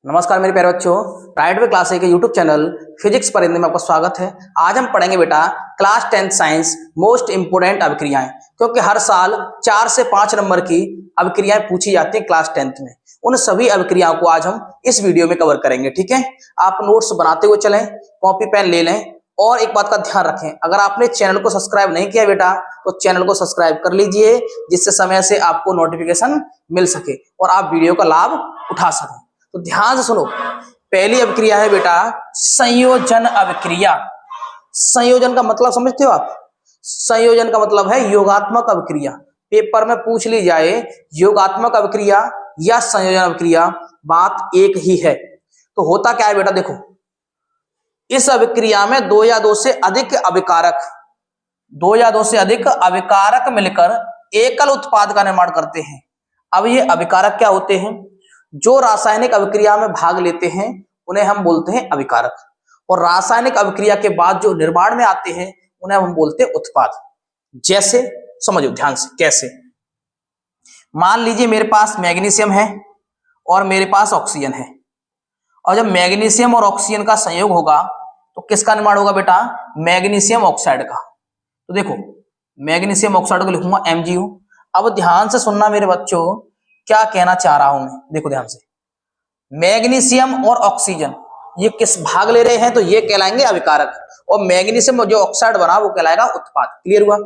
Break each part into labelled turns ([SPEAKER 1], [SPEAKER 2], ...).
[SPEAKER 1] नमस्कार मेरे प्यारे बच्चों, प्राइवेट में क्लास के यूट्यूब चैनल फिजिक्स पर हिंदी में आपका स्वागत है। आज हम पढ़ेंगे बेटा class 10th science most important अभिक्रियाएं, क्योंकि हर साल 4 से 5 नंबर की अभिक्रियाएं पूछी जाती हैं क्लास 10th में। उन सभी अभिक्रियाओं को आज हम इस वीडियो में कवर करेंगे। ठीक है, आप नोट्स बनाते हुए चलें, कॉपी पेन ले लें और एक बात का ध्यान रखें, अगर आपने चैनल को सब्सक्राइब नहीं किया बेटा तो चैनल को सब्सक्राइब कर लीजिए, जिससे समय से आपको नोटिफिकेशन मिल सके और आप वीडियो का लाभ उठा सकें। तो ध्यान से सुनो, पहली अभिक्रिया है बेटा संयोजन अभिक्रिया। संयोजन का मतलब समझते हो आप? संयोजन का मतलब है योगात्मक अभिक्रिया। पेपर में पूछ ली जाए योगात्मक अभिक्रिया या संयोजन अभिक्रिया, बात एक ही है। तो होता क्या है बेटा, देखो इस अभिक्रिया में दो या दो से अधिक अभिकारक मिलकर एकल उत्पाद का निर्माण करते हैं। अब ये अभिकारक क्या होते हैं? जो रासायनिक अभिक्रिया में भाग लेते हैं उन्हें हम बोलते हैं अभिकारक, और रासायनिक अभिक्रिया के बाद जो निर्माण में आते हैं उन्हें हम बोलते हैं उत्पाद। जैसे समझो ध्यान से, कैसे? मान लीजिए मेरे पास मैग्नीशियम है और मेरे पास ऑक्सीजन है, और जब मैग्नीशियम और ऑक्सीजन का संयोग होगा तो किसका निर्माण होगा बेटा? मैग्नीशियम ऑक्साइड का। तो देखो मैग्नीशियम ऑक्साइड को लिखूंगा MgO। अब ध्यान से सुनना मेरे बच्चों, क्या कहना चाह रहा हूं मैं, देखो ध्यान से। मैग्नीशियम और ऑक्सीजन ये किस भाग ले रहे हैं तो ये कहलाएंगे अभिकारक, और मैग्नीशियम जो ऑक्साइड बना वो कहलाएगा उत्पाद। क्लियर हुआ?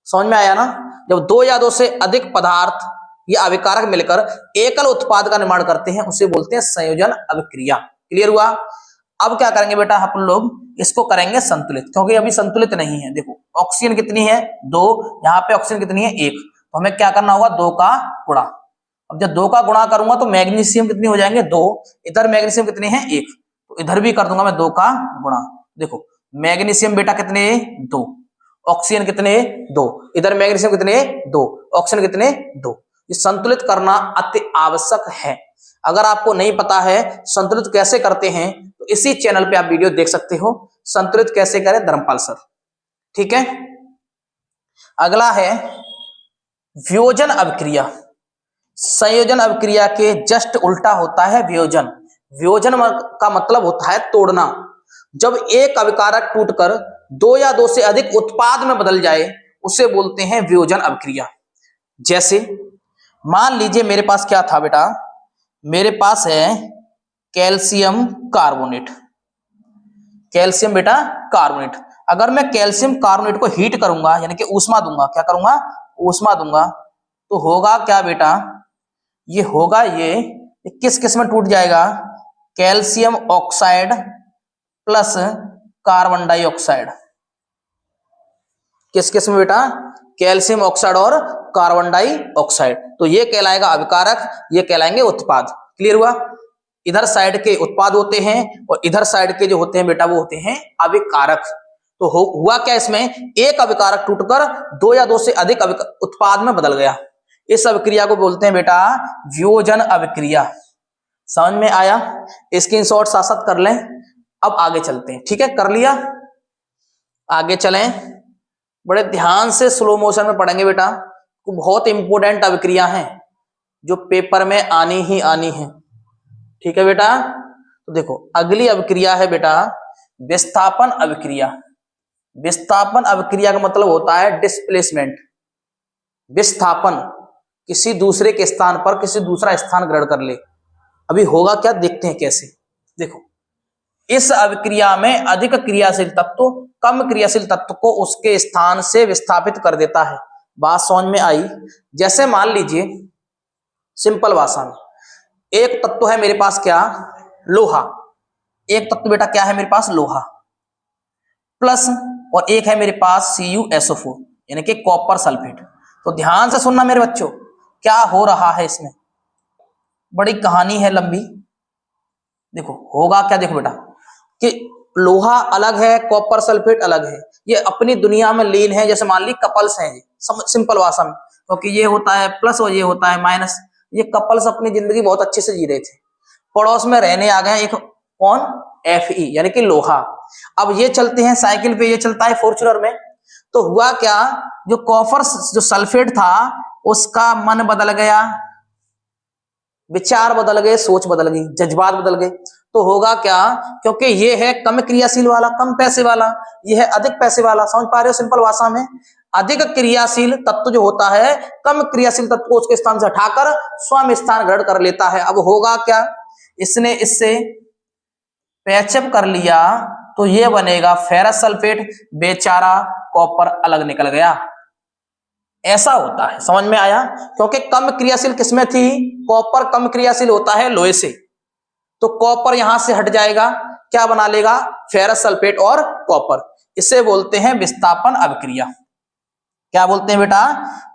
[SPEAKER 1] समझ में आया ना? जब दो या दो से अधिक पदार्थ या अभिकारक मिलकर एकल उत्पाद का निर्माण करते हैं उसे बोलते हैं संयोजन अभिक्रिया। क्लियर हुआ? अब क्या करेंगे बेटा, अपन लोग इसको करेंगे संतुलित, क्योंकि अभी संतुलित नहीं है। देखो ऑक्सीजन कितनी है? 2, यहाँ पे ऑक्सीजन कितनी है? 1। तो हमें क्या करना होगा? 2 का गुणा। अब जब 2 का गुणा करूंगा तो मैग्नीशियम कितनी हो जाएंगे? 2। इधर मैग्नीशियम कितने हैं? 1। तो इधर भी कर दूंगा मैं 2 का गुणा। देखो मैग्नीशियम बेटा कितने? 2। ऑक्सीजन कितने? 2। इधर मैग्नीशियम कितने? 2। ऑक्सीजन कितने? 2। ये संतुलित करना अति आवश्यक है। अगर आपको नहीं पता है संतुलित कैसे करते हैं तो इसी चैनल पे आप वीडियो देख सकते हो, संतुलित कैसे करें, धर्मपाल सर। ठीक है, अगला है वियोजन अभिक्रिया। संयोजन अभिक्रिया के जस्ट उल्टा होता है वियोजन। वियोजन का मतलब होता है तोड़ना। जब एक अभिकारक टूटकर 2 या 2 से अधिक उत्पाद में बदल जाए उसे बोलते हैं वियोजन अभिक्रिया। जैसे मान लीजिए मेरे पास क्या था बेटा, मेरे पास है कैल्शियम कार्बोनेट। कैल्शियम बेटा कार्बोनेट। अगर मैं कैल्शियम कार्बोनेट को हीट करूंगा, यानी कि ऊष्मा दूंगा, क्या करूंगा? ऊष्मा दूंगा, तो होगा क्या बेटा? ये होगा ये किस किस में टूट जाएगा? Calcium oxide plus carbon dioxide. किस किस में बेटा? कैल्शियम ऑक्साइड और कार्बन डाइऑक्साइड। तो ये कहलाएगा अभिकारक, ये कहलाएंगे उत्पाद। क्लियर हुआ? इधर साइड के उत्पाद होते हैं और इधर साइड के जो होते हैं बेटा वो होते हैं अभिकारक। तो हुआ क्या, इसमें एक अभिकारक टूटकर 2 या 2 से अधिक उत्पाद में बदल गया। इस अभिक्रिया को बोलते हैं बेटा वियोजन अभिक्रिया। समझ में आया? स्क्रीनशॉट साथ साथ कर लें। अब आगे चलते हैं। ठीक है, कर लिया? आगे चलें, बड़े ध्यान से स्लो मोशन में पढ़ेंगे बेटा। बहुत इंपोर्टेंट अभिक्रिया हैं जो पेपर में आनी ही आनी है। ठीक है बेटा? तो देखो अगली अभिक्रिया है बेटा विस्थापन अभिक्रिया। विस्थापन अभिक्रिया का मतलब होता है डिस्प्लेसमेंट। विस्थापन, किसी दूसरे के स्थान पर किसी दूसरा स्थान ग्रहण कर ले। अभी होगा क्या, देखते हैं कैसे। देखो इस अभिक्रिया में अधिक क्रियाशील तत्व कम क्रियाशील तत्व को उसके स्थान से विस्थापित कर देता है। बात समझ में आई? जैसे मान लीजिए सिंपल भाषा में, एक तत्व है मेरे पास क्या? लोहा। एक तत्व बेटा क्या है मेरे पास? लोहा प्लस, और एक है मेरे पास CuSO4 यानी कि कॉपर सल्फेट। तो ध्यान से सुनना मेरे बच्चों, क्या हो रहा है इसमें, बड़ी कहानी है लंबी। देखो होगा क्या, देखो बेटा कि लोहा अलग है, कॉपर सल्फेट अलग है, ये अपनी दुनिया में लीन है। जैसे मान ली कपल्स हैं ये, सिंपल भाषा में, क्योंकि ये होता है प्लस और ये होता है माइनस। ये कपल्स अपनी जिंदगी बहुत अच्छे से जी रहे थे, पड़ोस में रहने आ गए एक कौन? Fe यानी कि लोहा। अब ये चलते हैं साइकिल पे, ये चलता है फॉर्च्यूनर में। तो हुआ क्या, जो कॉपर जो सल्फेट था उसका मन बदल गया, विचार बदल गए, सोच बदल गई, जज्बात बदल गए। तो होगा क्या, क्योंकि ये है कम क्रियाशील वाला, कम पैसे वाला, ये है अधिक पैसे वाला। समझ पा रहे हो सिंपल भाषा में? अधिक क्रियाशील तत्व जो होता है कम क्रियाशील तत्व को उसके स्थान से हटाकर स्वयं स्थान ग्रहण कर लेता है। अब होगा क्या, इसने इससे पैचअप कर लिया तो ये बनेगा फेरस सल्फेट, बेचारा कॉपर अलग निकल गया। ऐसा होता है, समझ में आया? क्योंकि कम क्रियाशील किसमें थी, कॉपर कम क्रियाशील होता है लोहे से, तो कॉपर यहां से हट जाएगा, क्या बना लेगा, फेरस सल्फेट और कॉपर। इसे बोलते हैं विस्थापन अभिक्रिया। क्या बोलते हैं बेटा,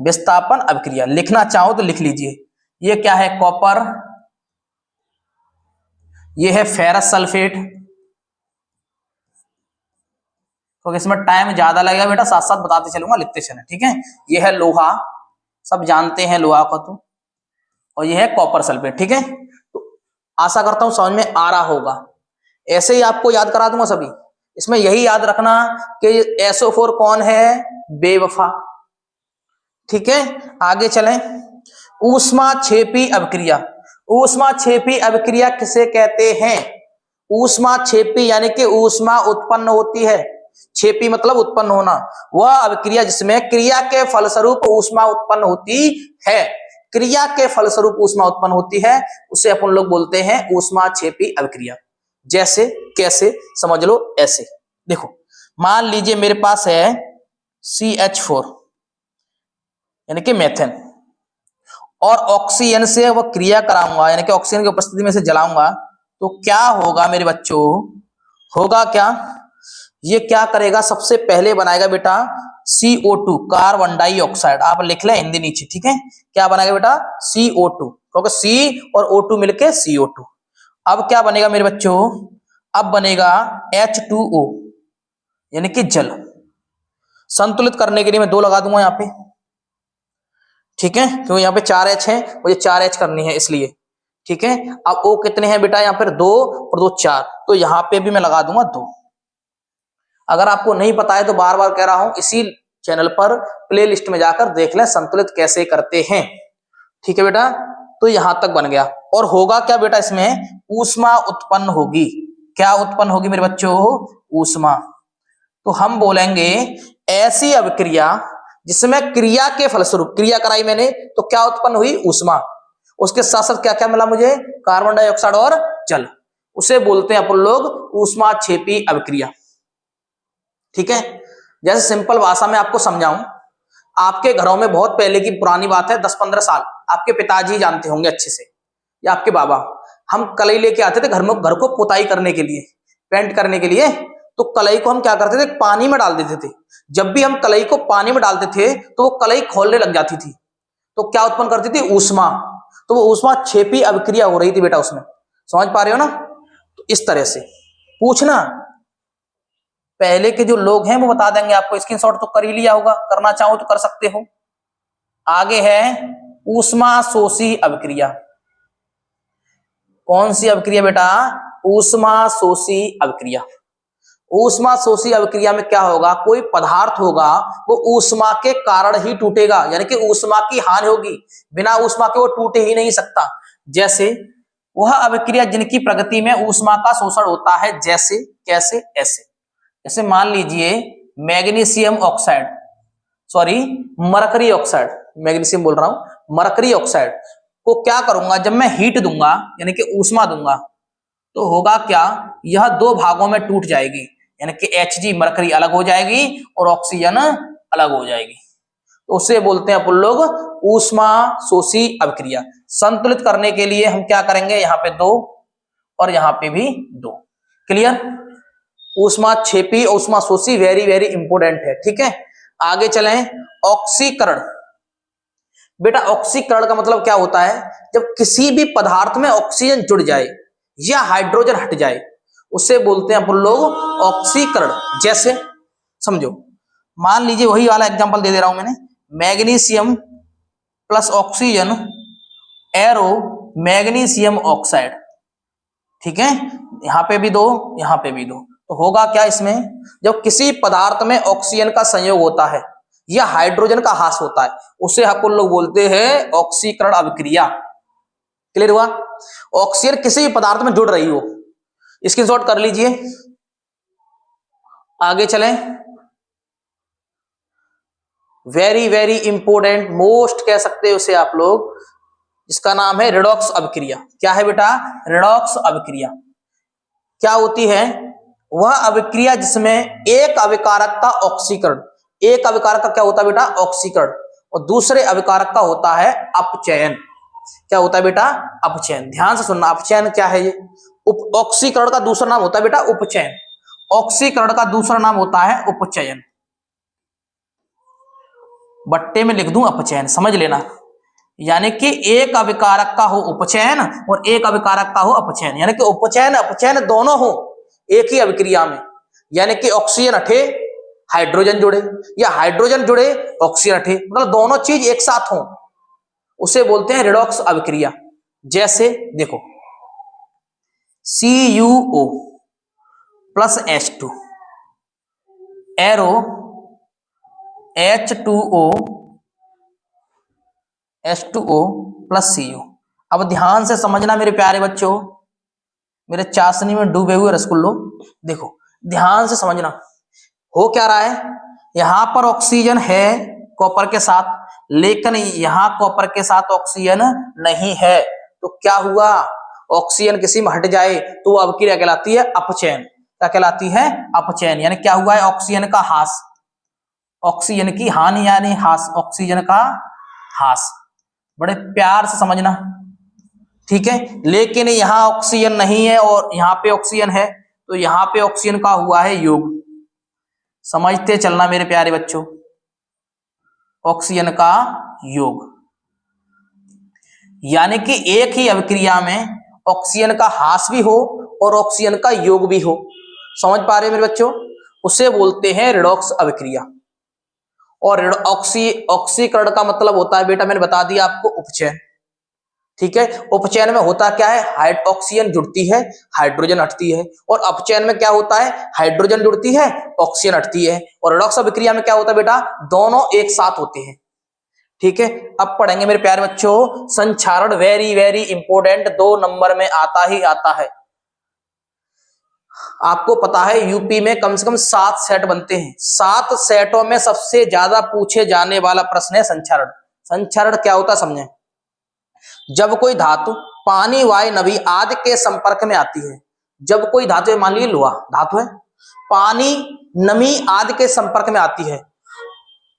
[SPEAKER 1] विस्थापन अभिक्रिया। लिखना चाहो तो लिख लीजिए, ये क्या है, कॉपर, ये है फेरस सल्फेट। तो इसमें टाइम ज्यादा लगेगा बेटा, साथ साथ बताते चलूंगा, लिखते चलें, ठीक है। ये है लोहा, सब जानते हैं लोहा को तो, और ये है कॉपर सल्फेट, ठीक है। तो आशा करता हूं समझ में आ रहा होगा। ऐसे ही आपको याद करा दूंगा सभी। इसमें यही याद रखना कि SO4 कौन है, बेवफा, ठीक है। आगे चलें, ऊष्माक्षेपी अभिक्रिया। ऊष्माक्षेपी अभिक्रिया किसे कहते हैं? ऊष्माक्षेपी यानी कि ऊष्मा उत्पन्न होती है, क्षेपी मतलब उत्पन्न होना, वह अभिक्रिया जिसमें क्रिया के फलस्वरूप ऊष्मा उत्पन्न होती है। क्रिया के फलस्वरूप ऊष्मा उत्पन्न होती है, उसे अपन लोग बोलते हैं ऊष्माक्षेपी अभिक्रिया। जैसे कैसे, समझ लो ऐसे। देखो मान लीजिए मेरे पास है CH4 यानी कि मेथेन, और ऑक्सीजन से वह क्रिया कराऊंगा, यानी कि ऑक्सीजन की उपस्थिति में से जलाऊंगा, तो क्या होगा मेरे बच्चों, होगा क्या, ये क्या करेगा, सबसे पहले बनाएगा बेटा CO2, कार्बन डाइऑक्साइड। आप लिख लें हिंदी नीचे, ठीक है। क्या बनाएगा बेटा, CO2, क्योंकि C और O2 मिलके CO2। अब क्या बनेगा मेरे बच्चों, अब बनेगा H2O यानी कि जल। संतुलित करने के लिए मैं 2 लगा दूंगा यहाँ पे, ठीक है, क्योंकि यहाँ पे 4H है, मुझे 4H करनी है इसलिए, ठीक है। अब O कितने हैं बेटा, यहाँ पर 2 और 2 4, तो यहाँ पे भी मैं लगा दूंगा 2। अगर आपको नहीं पता है तो बार बार कह रहा हूं, इसी चैनल पर प्लेलिस्ट में जाकर देख लें संतुलित कैसे करते हैं, ठीक है बेटा। तो यहां तक बन गया, और होगा क्या बेटा, इसमें ऊष्मा उत्पन्न होगी। क्या उत्पन्न होगी मेरे बच्चों, ऊष्मा। तो हम बोलेंगे ऐसी अभिक्रिया जिसमें क्रिया के फलस्वरूप, क्रिया कराई मैंने तो क्या उत्पन्न हुई, ऊष्मा। उसके साथ साथ क्या क्या मिला मुझे, कार्बन डाइऑक्साइड और जल। उसे बोलते हैं अपन लोग ऊष्माक्षेपी अभिक्रिया, ठीक है। जैसे सिंपल भाषा में आपको समझाऊं, आपके घरों में बहुत पहले की पुरानी बात है, 10-15 साल, आपके पिताजी जानते होंगे अच्छे से, या आपके बाबा, हम कलई लेके आते थे घर में, घर को पुताई करने के लिए, पेंट करने के लिए। तो कलई को हम क्या करते थे, पानी में डाल देते थे। जब भी हम कलई को पानी में डालते थे तो वो कलई खोलने लग जाती थी, तो क्या उत्पन्न करती थी, ऊष्मा। तो वो ऊष्माक्षेपी अभिक्रिया हो रही थी बेटा उसमें, समझ पा रहे हो ना। तो इस तरह से पूछना, पहले के जो लोग हैं वो बता देंगे आपको, स्क्रीनशॉट तो कर ही लिया होगा, करना चाहो तो कर सकते हो। आगे है ऊष्मा शोषी अभिक्रिया। कौन सी अभिक्रिया बेटा, ऊष्मा शोषी अभिक्रिया। ऊष्मा शोषी अभिक्रिया में क्या होगा, कोई पदार्थ होगा वो ऊष्मा के कारण ही टूटेगा, यानी कि ऊष्मा की हानि होगी, बिना ऊष्मा के वो टूटे ही नहीं सकता। जैसे वह अभिक्रिया जिनकी प्रगति में ऊष्मा का शोषण होता है, जैसे कैसे, ऐसे। जैसे मान लीजिए magnesium oxide, sorry mercury oxide, magnesium बोल रहा हूं, मरकरी ऑक्साइड को क्या करूंगा, जब मैं हीट दूंगा यानी कि ऊष्मा दूंगा, तो होगा क्या, यह 2 भागों में टूट जाएगी, यानी कि Hg मरकरी अलग हो जाएगी और ऑक्सीजन अलग हो जाएगी। तो उसे बोलते हैं अपन लोग ऊष्मा शोषी अभिक्रिया। संतुलित करने के लिए हम क्या करेंगे, यहाँ पे 2 और यहाँ पे भी 2। क्लियर। ऊष्माक्षेपी और ऊष्मा शोषी वेरी वेरी इंपोर्टेंट है, ठीक है। आगे चलें, ऑक्सीकरण। बेटा ऑक्सीकरण का मतलब क्या होता है, जब किसी भी पदार्थ में ऑक्सीजन जुड़ जाए या हाइड्रोजन हट जाए, उसे बोलते हैं अपन लोग ऑक्सीकरण। जैसे समझो, मान लीजिए वही वाला एग्जांपल दे दे रहा हूं मैंने, magnesium plus oxygen arrow magnesium oxide, ठीक है। यहां पे भी 2, यहां पे भी 2। तो होगा क्या इसमें, जब किसी पदार्थ में ऑक्सीजन का संयोग होता है या हाइड्रोजन का ह्रास होता है, उसे हम लोग बोलते हैं ऑक्सीकरण अभिक्रिया। क्लियर हुआ? ऑक्सीजन किसी भी पदार्थ में जुड़ रही हो, स्क्रीनशॉट कर लीजिए। आगे चलें। वेरी वेरी इंपोर्टेंट, मोस्ट कह सकते हो उसे आप लोग, इसका नाम है रेडॉक्स अभिक्रिया। क्या है बेटा? रेडॉक्स अभिक्रिया। क्या होती है? वह अभिक्रिया जिसमें एक अभिकारक का ऑक्सीकरण, एक अभिकारक का क्या होता है बेटा? ऑक्सीकरण, और दूसरे अभिकारक का होता है अपचयन। क्या होता है बेटा? अपचयन। ध्यान से सुनना, अपचयन क्या है ये? ऑक्सीकरण का दूसरा नाम होता है बेटा उपचयन। ऑक्सीकरण का दूसरा नाम होता है उपचयन। बट्टे में लिख दूं अपचयन, समझ लेना। यानी कि एक अभिकारक का हो उपचयन और एक अभिकारक का हो अपचयन, यानी कि उपचयन अपचयन दोनों हो एक ही अभिक्रिया में। यानी कि ऑक्सीजन हटे हाइड्रोजन जुड़े, या हाइड्रोजन जुड़े ऑक्सीजन हटे, मतलब दोनों चीज एक साथ हो, उसे बोलते हैं रेडॉक्स अभिक्रिया। जैसे देखो, CuO plus H2 arrow H2O plus Cu। अब ध्यान से समझना मेरे प्यारे बच्चों, मेरे चाशनी में डूबे हुए रसगुल्लो, देखो ध्यान से समझना। हो क्या रहा है? यहां पर ऑक्सीजन है कॉपर के साथ, लेकिन यहां कॉपर के साथ ऑक्सीजन नहीं है, तो क्या हुआ? ऑक्सीजन किसी में हट जाए तो वो अभिक्रिया कहलाती है अपचयन। क्या कहलाती है? अपचयन। यानी क्या हुआ है? ऑक्सीजन का ह्रास, ऑक्सीजन की हानि यानी ह्रास, ऑक्सीजन का ह्रास। बड़े प्यार से समझना, ठीक है? लेकिन यहां ऑक्सीजन नहीं है और यहां पे ऑक्सीजन है, तो यहां पे ऑक्सीजन का हुआ है योग। समझते चलना मेरे प्यारे बच्चों, ऑक्सीजन का योग। यानी कि एक ही अभिक्रिया में ऑक्सीजन का ह्रास भी हो और ऑक्सीजन का योग भी हो। समझ पा रहे हैं मेरे बच्चों? उसे बोलते हैं रेडॉक्स अभिक्रिया। और ऑक्सीकरण का मतलब होता है बेटा, मैंने बता दिया आपको, उपचयन। ठीक है? उपचयन में होता क्या है? ऑक्सीजन जुड़ती है, हाइड्रोजन हटती है। और अपचयन में क्या होता है? हाइड्रोजन जुड़ती है, ऑक्सीजन हटती है। और रेडॉक्स अभिक्रिया में क्या होता है बेटा? दोनों एक साथ होते हैं। ठीक है? अब पढ़ेंगे मेरे प्यारे बच्चों संक्षारण, वेरी वेरी इंपोर्टेंट, 2 नंबर में आता ही आता है। आपको पता है यूपी में कम से कम 7 सेट बनते हैं, 7 सेटों में सबसे ज्यादा पूछे जाने वाला प्रश्न है संक्षारण। संक्षारण क्या होता है समझें। जब कोई धातु पानी, वायु, नमी आदि के संपर्क में आती है, जब कोई धातु, मान लीजिए लोहा धातु है, पानी, नमी आदि के संपर्क में आती है,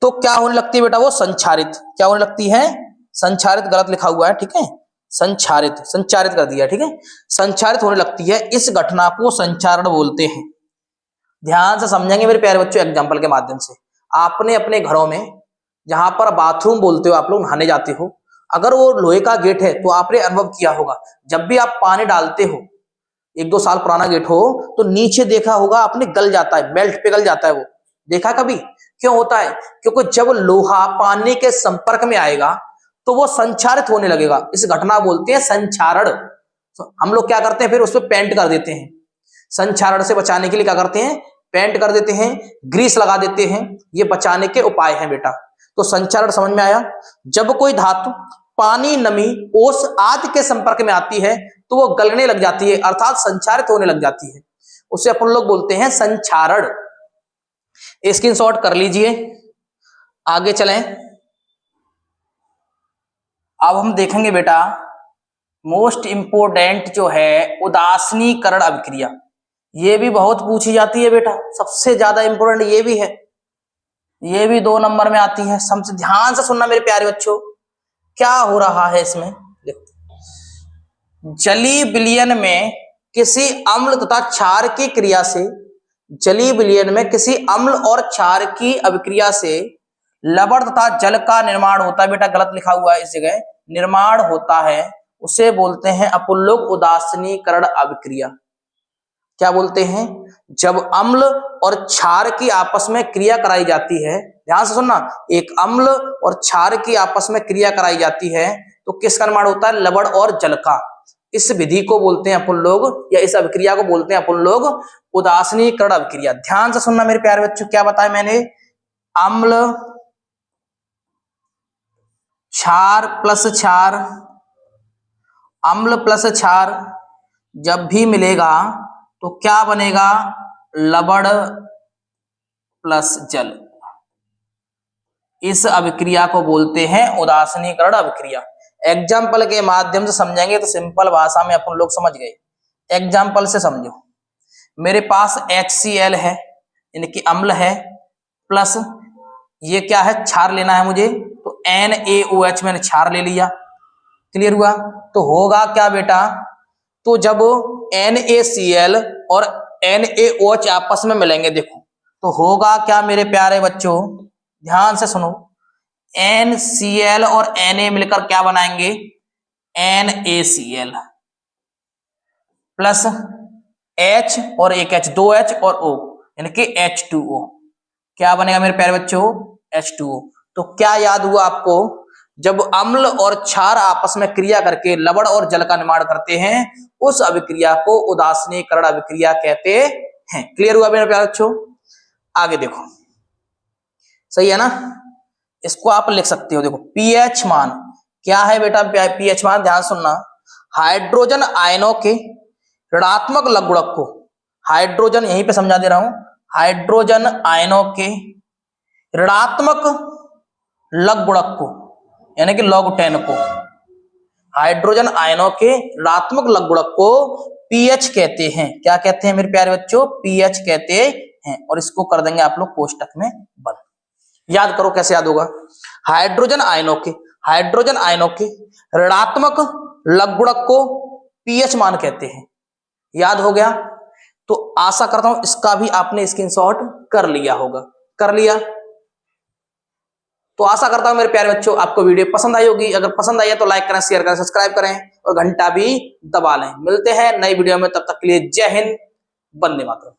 [SPEAKER 1] तो क्या होने लगती है बेटा? वो संक्षारित। क्या होने लगती है? संक्षारित। गलत लिखा हुआ है, ठीक है? संक्षारित, संचारित कर दिया, ठीक है? संचारित होने लगती है, इस घटना को संचारण बोलते हैं। ध्यान से समझेंगे मेरे प्यारे बच्चों एग्जांपल के माध्यम से। आपने अपने घरों में, जहां पर बाथरूम बोलते हो आप लोग, नहाने जाते हो, अगर वो लोहे का गेट है तो आपने अनुभव किया होगा, जब भी आप पानी डालते हो, 1-2 साल पुराना गेट हो, तो नीचे देखा होगा आपने गल जाता है, बेल्ट पे गल जाता है वो, देखा कभी? क्यों होता है? क्योंकि जब लोहा पानी के संपर्क में आएगा तो वो संचारित होने लगेगा, इस घटना बोलते हैं संचारण। हम लोग क्या करते हैं? फिर उस पर पेंट कर देते हैं। संचारण से बचाने के लिए क्या करते हैं? पेंट कर देते हैं, ग्रीस लगा देते हैं। ये बचाने के उपाय हैं बेटा। तो संचारण समझ में आया? जब कोई धातु पानी, नमी, ओस आदि के संपर्क में आती है तो वो गलने लग जाती है, अर्थात संचारित होने लग जाती है, उसे अपन लोग बोलते हैं संचारण। स्क्रीनशॉट कर लीजिए। आगे चलें। अब हम देखेंगे बेटा मोस्ट इंपोर्टेंट जो है उदासीनीकरण अभिक्रिया। ये भी बहुत पूछी जाती है बेटा, सबसे ज्यादा इंपोर्टेंट ये भी है, ये भी 2 नंबर में आती है। सबसे ध्यान से सुनना मेरे प्यारे बच्चों, क्या हो रहा है इसमें। देखो, जलीय विलयन में किसी अम्ल तथा क्षार की क्रिया से, जलीय विलयन में किसी अम्ल और क्षार की अभिक्रिया से लवण तथा जल का निर्माण होता है। बेटा गलत लिखा हुआ है इस जगह, निर्माण होता है, उसे बोलते हैं अपन लोग उदासीनीकरण अभिक्रिया। क्या बोलते हैं? जब अम्ल और क्षार की आपस में क्रिया कराई जाती है, ध्यान से सुनना, एक अम्ल और क्षार की आपस में क्रिया कराई जाती है तो किसका निर्माण होता है? लवण और जल का। इस विधि को बोलते हैं अपन लोग, या इस अभिक्रिया को बोलते हैं अपन लोग उदासीनीकरण अभिक्रिया। ध्यान से सुनना मेरे प्यारे बच्चों, क्या बताया मैंने? अम्ल, क्षार प्लस क्षार अम्ल प्लस क्षार जब भी मिलेगा तो क्या बनेगा, लवण प्लस जल। इस अभिक्रिया को बोलते हैं उदासीनीकरण अभिक्रिया। एग्जाम्पल के माध्यम से समझेंगे तो सिंपल भाषा में अपन लोग समझ गए। एग्जाम्पल से समझो, मेरे पास HCl है, यानी कि अम्ल है, प्लस ये क्या है, क्षार लेना है मुझे, तो NaOH मैंने क्षार ले लिया। क्लियर हुआ? तो होगा क्या बेटा, तो जब NaCl और NaOH आपस में मिलेंगे, देखो तो होगा क्या मेरे प्यारे बच्चों, ध्यान से सुनो, NCl और Na मिलकर क्या बनाएंगे, NaCl प्लस H और एक H, 2H और O, यानी कि H2O। क्या बनेगा मेरे प्यारे बच्चों, H2O। तो क्या याद हुआ आपको, जब अम्ल और क्षार आपस में क्रिया करके लवण और जल का निर्माण करते हैं, उस अभिक्रिया को उदासीनीकरण अभिक्रिया कहते हैं। क्लियर हुआ मेरे प्यारे बच्चों? आगे देखो, सही है ना, इसको आप लिख सकते हो। देखो पीएच मान क्या है बेटा, पीएच मान ध्यान सुनना, हाइड्रोजन आयनों के ऋणात्मक लघु गुणक को, हाइड्रोजन यहीं पे समझा दे रहा हूं, हाइड्रोजन आयनों के ऋणात्मक लघु गुणक को, यानी कि log 10 को, हाइड्रोजन आयनों के ऋणात्मक लघु गुणक को पीएच कहते हैं। क्या कहते हैं मेरे प्यारे बच्चों, पीएच कहते हैं। और इसको कर देंगे आप लोग कोष्टक में बंद। याद करो कैसे याद होगा, हाइड्रोजन आयनों के ऋणात्मक लघु गुणक को पीएच मान कहते हैं। याद हो गया? तो आशा करता हूं इसका भी आपने स्क्रीनशॉट कर लिया होगा। कर लिया? तो आशा करता हूं मेरे प्यारे बच्चों आपको वीडियो पसंद आई होगी। अगर पसंद आई है तो लाइक करें, शेयर करें, सब्सक्राइब करें और घंटा भी दबा लें। मिलते हैं नई वीडियो में, तब तक के लिए जय हिंद, वंदे मातरम।